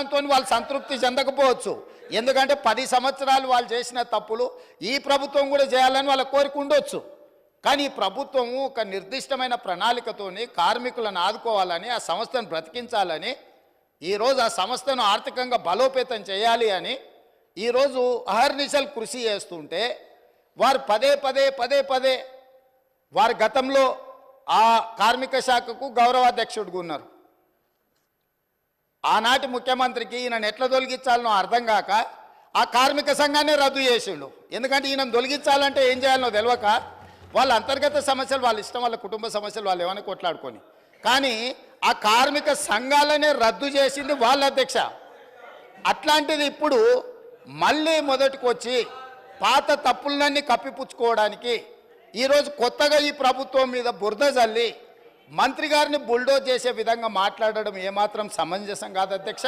విధానంతో వాళ్ళు సంతృప్తి చెందకపోవచ్చు. ఎందుకంటే 10 సంవత్సరాలు వాళ్ళు చేసిన తప్పులు ఈ ప్రభుత్వం కూడా చేయాలని వాళ్ళ కోరిక ఉండొచ్చు. కానీ ఈ ప్రభుత్వము ఒక నిర్దిష్టమైన ప్రణాళికతోని కార్మికులను ఆదుకోవాలని, ఆ సంస్థను బ్రతికించాలని, ఈరోజు ఆ సంస్థను ఆర్థికంగా బలోపేతం చేయాలి అని ఈరోజు అహర్నిశలు కృషి చేస్తుంటే వారు పదే పదే వారి గతంలో ఆ కార్మిక శాఖకు గౌరవాధ్యక్షుడిగా ఉన్నారు. ఆనాటి ముఖ్యమంత్రికి ఈయనను ఎట్లా తొలగించాలనో అర్థం కాక ఆ కార్మిక సంఘాన్ని రద్దు చేసిండు. ఎందుకంటే ఈయనను తొలగించాలంటే ఏం చేయాలనో తెలియక వాళ్ళ అంతర్గత సమస్యలు వాళ్ళ ఇష్టం, వాళ్ళ కుటుంబ సమస్యలు వాళ్ళు ఏమైనా కొట్లాడుకొని, కానీ ఆ కార్మిక సంఘాలనే రద్దు చేసింది వాళ్ళ అధ్యక్ష. అట్లాంటిది ఇప్పుడు మళ్ళీ మొదటికి వచ్చి పాత తప్పులన్నీ కప్పిపుచ్చుకోవడానికి ఈరోజు కొత్తగా ఈ ప్రభుత్వం మీద బురద జల్లి మంత్రి గారిని బుల్డోజ్ చేసే విధంగా మాట్లాడడం ఏమాత్రం సమంజసం కాదు అధ్యక్ష.